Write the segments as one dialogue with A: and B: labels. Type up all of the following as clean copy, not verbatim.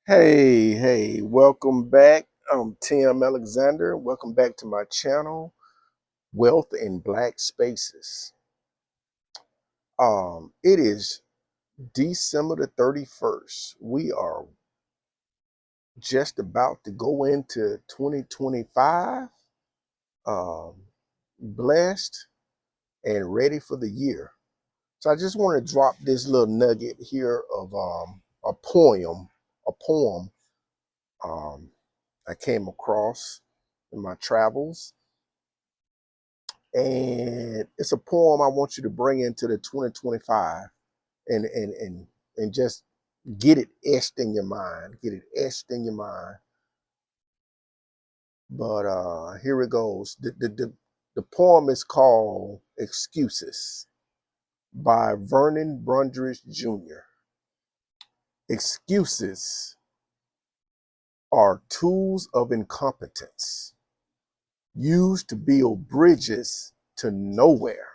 A: Hey, welcome back. I'm Tim Alexander. Welcome back to my channel, Wealth in Black Spaces. It is December the 31st. We are just about to go into 2025, um, blessed and ready for the year. So I just want to drop this little nugget here of a poem um, I came across in my travels. And it's a poem I want you to bring into the 2025 and just get it etched in your mind. Get it etched in your mind. But here it goes. The poem is called Excuses by Vernon Brundridge Jr. Excuses are tools of incompetence used to build bridges to nowhere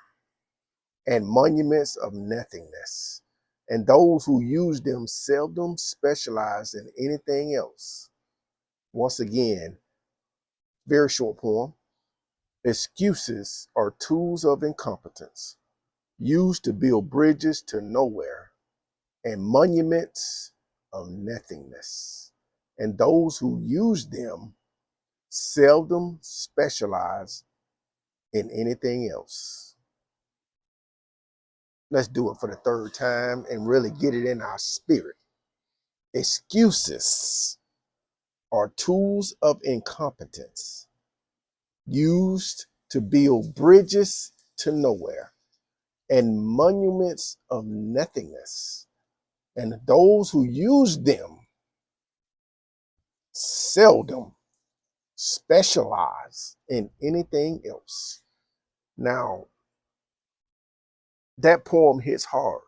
A: and monuments of nothingness. And those who use them seldom specialize in anything else. Once again, very short poem. Excuses are tools of incompetence used to build bridges to nowhere and monuments of nothingness. And those who use them seldom specialize in anything else. Let's do it for the third time and really get it in our spirit. Excuses are tools of incompetence used to build bridges to nowhere and monuments of nothingness. And those who use them seldom specialize in anything else. Now, that poem hits hard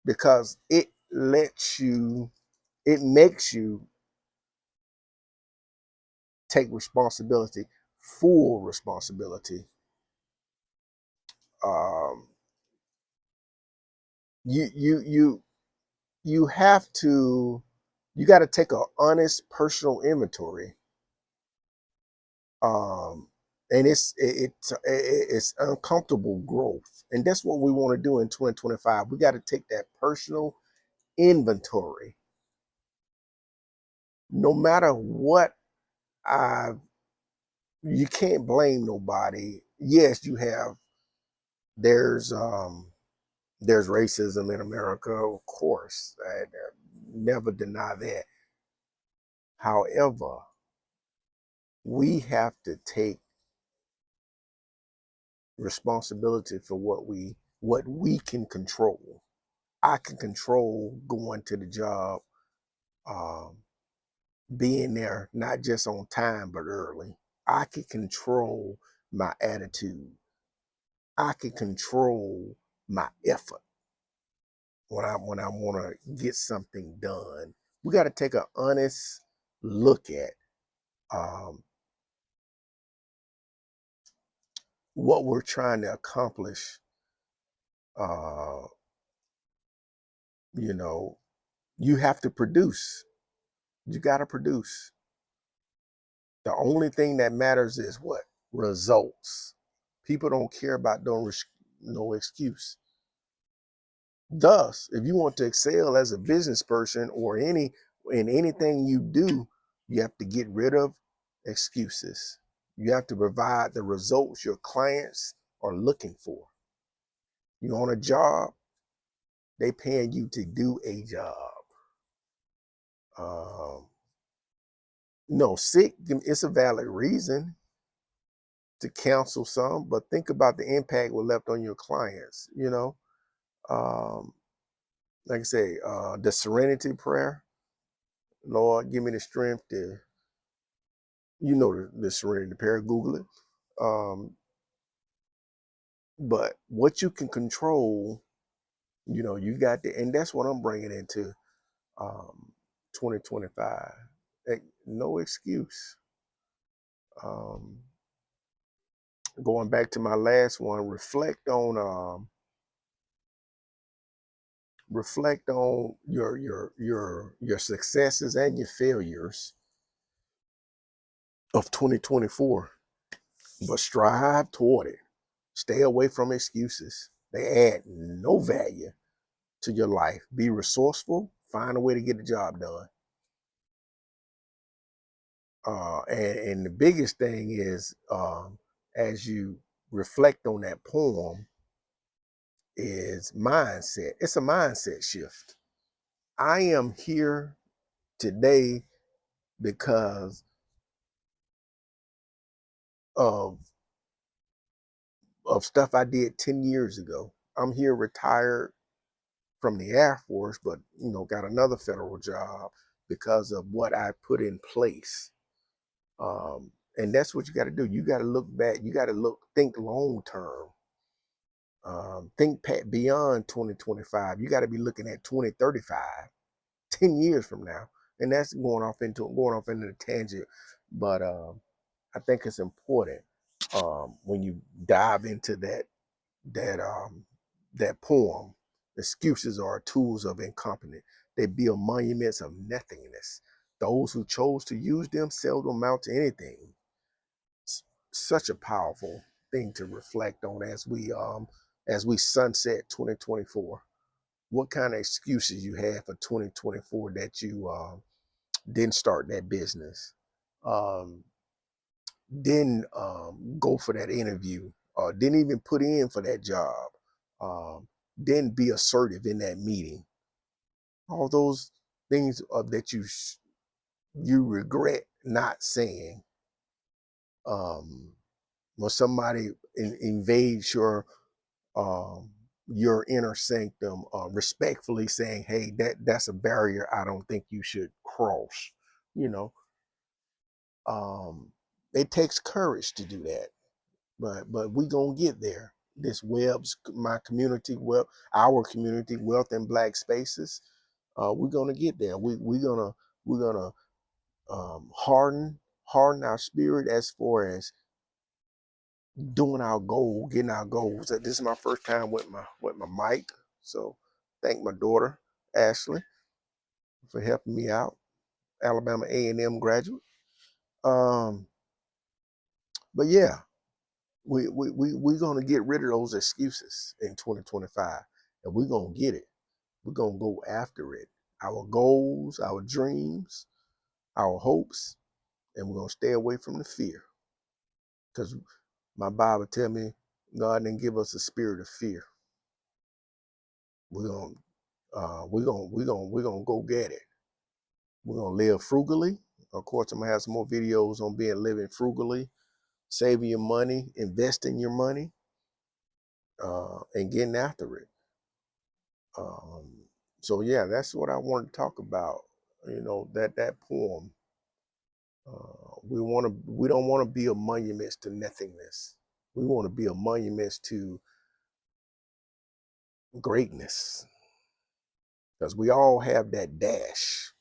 A: because it makes you take responsibility, full responsibility. Um, you you have to you got to take an honest personal inventory. um and it's uncomfortable growth, and that's what we want to do in 2025. We got to take that personal inventory. No matter what, I you can't blame nobody. Yes, you have there's um there's racism in America, of course. I never deny that. However, we have to take responsibility for what we can control. I can control going to the job, um, being there not just on time but early. I can control my attitude. I can control my effort when I want to get something done. We got to take an honest look at um, what we're trying to accomplish. Uh, you know, you have to produce. You got to produce. The only thing that matters is what? Results. People don't care about no excuse. Thus, if you want to excel as a business person or in anything you do, you have to get rid of excuses. You have to provide the results your clients are looking for. You on a job, they paying you to do a job. Um, no, sick, it's a valid reason to counsel some, but think about the impact we left on your clients. Um, like I say, the serenity prayer. Lord, give me the strength to, the serenity prayer. Google it. Um, but what you can control, you got to, and that's what I'm bringing into um, 2025. No excuse. Um, Going back to my last one, reflect on reflect on your successes and your failures of 2024, but strive toward it. Stay away from excuses. They add no value to your life. Be resourceful. Find a way to get the job done. And the biggest thing is, as you reflect on that poem, is mindset. It's a mindset shift. I am here today because of stuff I did 10 years ago. I'm here retired from the Air Force, but got another federal job because of what I put in place. And that's what you got to do. You got to look back. You got to think long term. Think beyond 2025. You got to be looking at 2035, 10 years from now. And that's going off into the tangent. But I think it's important when you dive into that that poem. Excuses are tools of incompetence. They build monuments of nothingness. Those who chose to use them seldom amount to anything. It's such a powerful thing to reflect on as we sunset 2024. What kind of excuses you had for 2024 that you didn't start that business, um, didn't go for that interview, didn't even put in for that job, didn't be assertive in that meeting. All those things that you regret not saying. When somebody invades um, your inner sanctum, respectfully saying, "Hey, that's a barrier. I don't think you should cross." You know, it takes courage to do that, but we gonna get there. This web's my community, our community, wealth and black spaces. We're gonna get there. We're gonna harden our spirit as far as doing our goal, getting our goals. This is my first time with my mic, so thank my daughter Ashley for helping me out. Alabama A&M graduate. Um, but yeah, we're gonna get rid of those excuses in 2025, and we're gonna get it. We're gonna go after it. Our goals, our dreams, our hopes, and we're gonna stay away from the fear, because my Bible tell me God didn't give us a spirit of fear. We're gonna we're gonna go get it. We're gonna live frugally. Of course, I'm gonna have some more videos on living frugally, saving your money, investing your money, and getting after it. Um, so yeah, that's what I want to talk about. That poem. We don't want to be a monument to nothingness. We want to be a monument to greatness, because we all have that dash.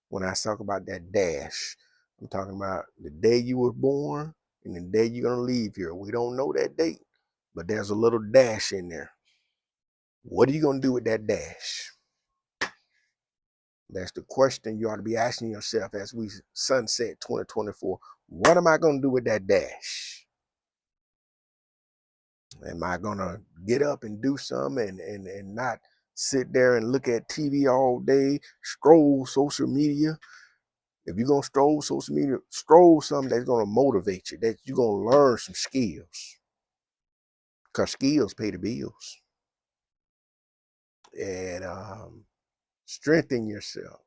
A: When I talk about that dash, I'm talking about the day you were born and the day you're going to leave here. We don't know that date, but there's a little dash in there. What are you going to do with that dash? That's the question you ought to be asking yourself as we sunset 2024. What am I going to do with that dash? Am I going to get up and do something and not sit there and look at TV all day, scroll social media? If you're going to stroll social media, stroll something that's going to motivate you, that you're going to learn some skills, because skills pay the bills. And strengthen yourself,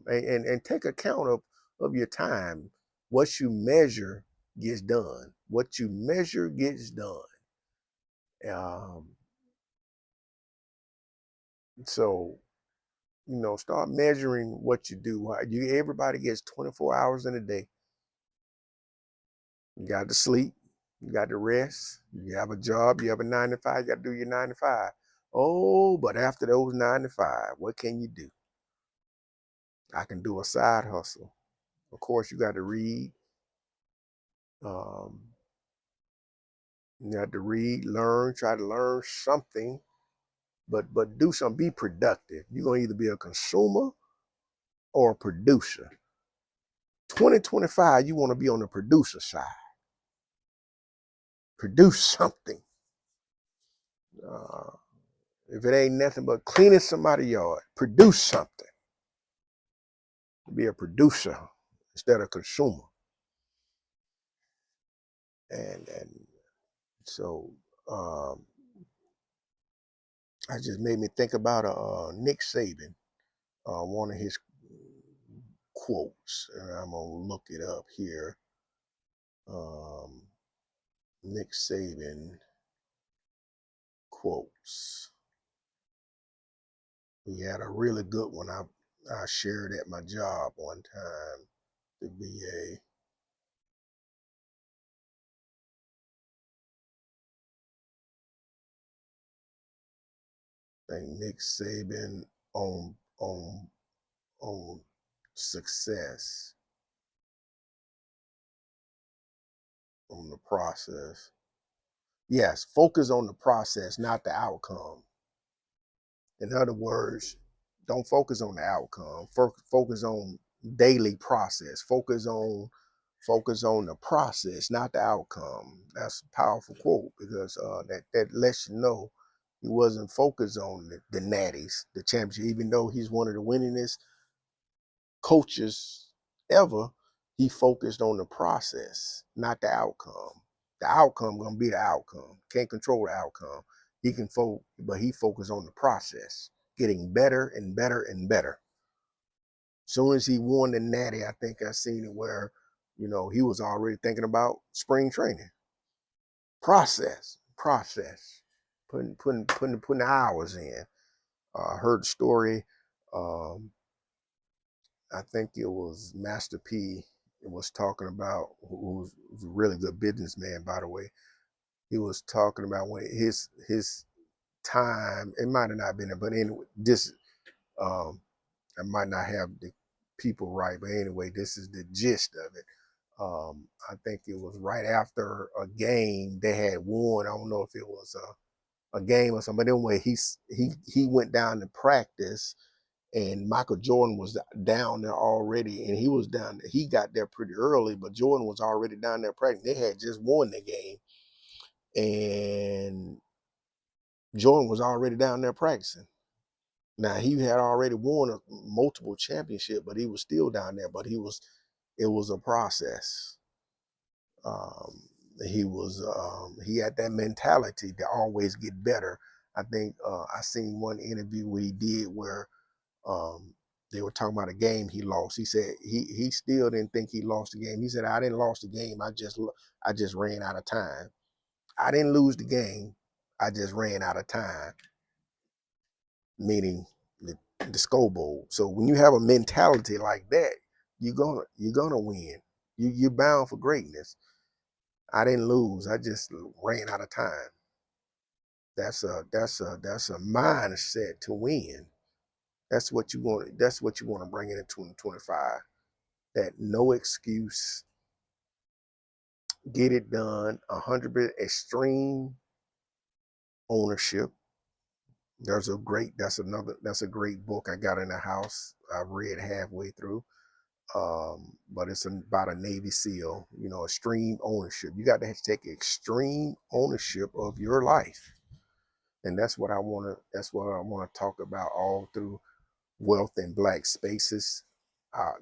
A: and take account of your time. What you measure gets done. What you measure gets done. Um, so, start measuring what you do. Everybody gets 24 hours in a day. You got to sleep. You got to rest. You have a job. You have a 9 to 5. You got to do your 9 to 5. Oh, but after those 9 to 5, what can you do? I can do a side hustle. Of course, you got to read. Um, you have to read, learn, try to learn something but do something. Be productive. You're gonna either be a consumer or a producer. 2025, you want to be on the producer side. Produce something. Uh, if it ain't nothing but cleaning somebody's yard, produce something. Be a producer instead of consumer. And so I just made me think about Nick Saban, one of his quotes, and I'm gonna look it up here. Um, Nick Saban quotes. He had a really good one. I shared at my job one time. The VA. I think Nick Saban on success, on the process. Yes, focus on the process, not the outcome. In other words, don't focus on the outcome. Focus on daily process. Focus on the process, not the outcome. That's a powerful quote because that lets you know he wasn't focused on the natties, the championship. Even though he's one of the winningest coaches ever, he focused on the process, not the outcome. The outcome gonna be the outcome. Can't control the outcome. He can but he focused on the process, getting better and better and better. As soon as he won the Natty, I think I seen it where, he was already thinking about spring training. Process, putting hours in. I heard the story. Um, I think it was Master P. Was talking about, who's a really good businessman, by the way. He was talking about when his time. It might have not been it, but anyway, this um, I might not have the people right, but anyway, this is the gist of it. I think it was right after a game they had won. I don't know if it was a game or something, but anyway, he went down to practice, and Michael Jordan was down there already, and he was down there. He got there pretty early, but Jordan was already down there practicing. They had just won the game, and Jordan was already down there practicing. Now he had already won a multiple championship, but he was still down there. But it was a process. Um, he had that mentality to always get better. I think I seen one interview where he did where um, they were talking about a game he lost. He said he still didn't think he lost the game. He said, I didn't lost the game. I just ran out of time. I didn't lose the game. I just ran out of time. Meaning the scoreboard. So when you have a mentality like that, you're gonna win. You're bound for greatness. I didn't lose. I just ran out of time. That's a mindset to win. That's what you want to bring in 2025. That no excuse, get it done, 100% extreme ownership. That's a great book I got in the house. I read halfway through. But it's about a Navy SEAL, extreme ownership. You got to take extreme ownership of your life. And that's what I want to talk about all through Wealth in Black Spaces, our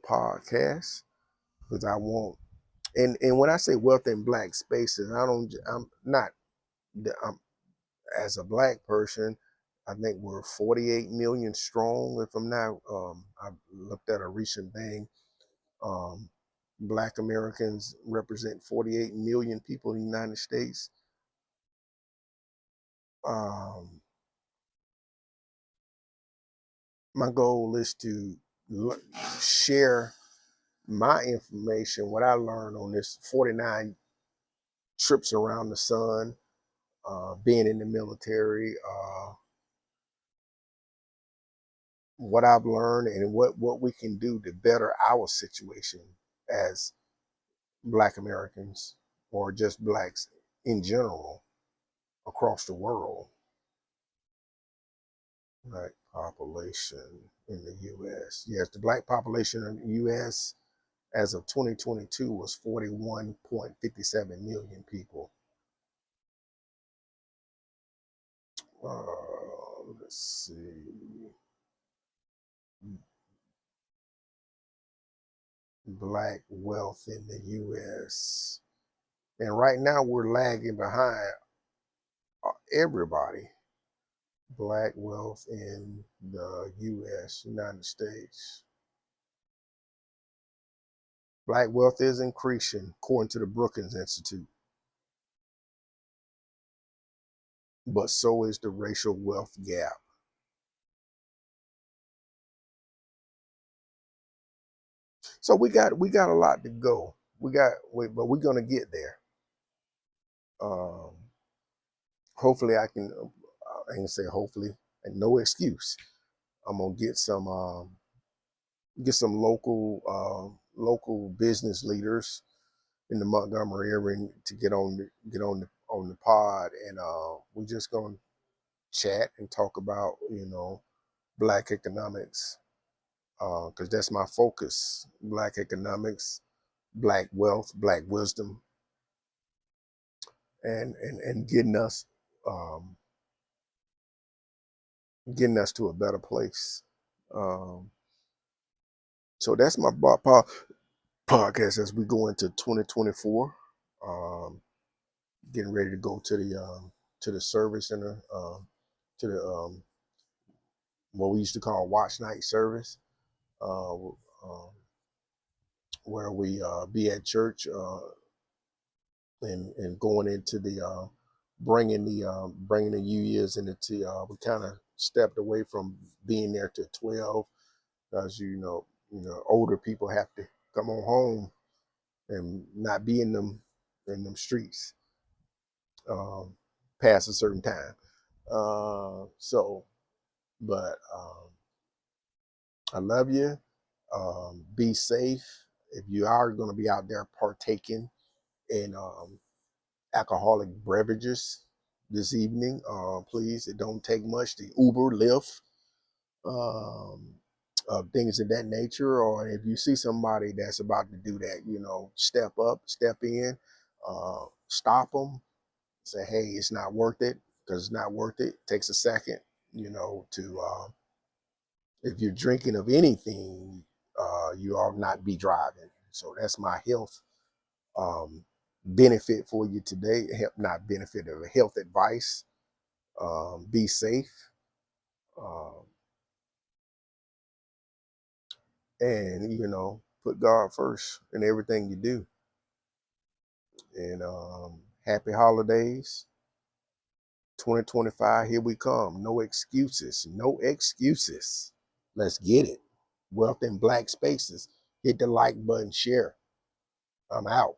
A: podcast, because I want, and when I say Wealth in Black Spaces, I'm not, I'm, as a black person, I think we're 48 million strong. If I'm not, I looked at a recent thing. Um, Black Americans represent 48 million people in the United States. Um, my goal is to share my information, what I learned on this 49 trips around the sun, being in the military, what I've learned and what we can do to better our situation as Black Americans or just blacks in general across the world. Black population in the U.S. Yes, the black population in the U.S. as of 2022 was 41.57 million people. Let's see. Black wealth in the U.S. And right now we're lagging behind everybody. Black wealth in the U.S., United States. Black wealth is increasing, according to the Brookings Institute, but so is the racial wealth gap. So we got a lot to go. But we're gonna get there. Um, hopefully, I can say hopefully, and no excuse. I'm gonna get some local business leaders in the Montgomery area to get on the pod, and we're just gonna chat and talk about black economics, because that's my focus: black economics, black wealth, black wisdom, and um, getting us to a better place. Um, so that's my podcast as we go into 2024. Um, Getting ready to go to the service center, to the what we used to call watch night service, uh, where we be at church, and going into the bringing the New Year's into we kind of stepped away from being there to 12, because older people have to come on home and not be in them streets um, past a certain time. So, but I love you. Be safe. If you are going to be out there partaking in alcoholic beverages this evening, please, it don't take much to Uber, Lyft, um, things of that nature. Or if you see somebody that's about to do that, step up, step in, stop them, say, hey, it's not worth it, because it's not worth it. It takes a second, to if you're drinking of anything, you ought not be driving. So that's my health um, benefit for you today. Not benefit of health advice. Be safe, um, and put God first in everything you do. And happy holidays, 2025. Here we come. No excuses. No excuses. Let's get it. Wealth in Black Spaces. Hit the like button. Share. I'm out.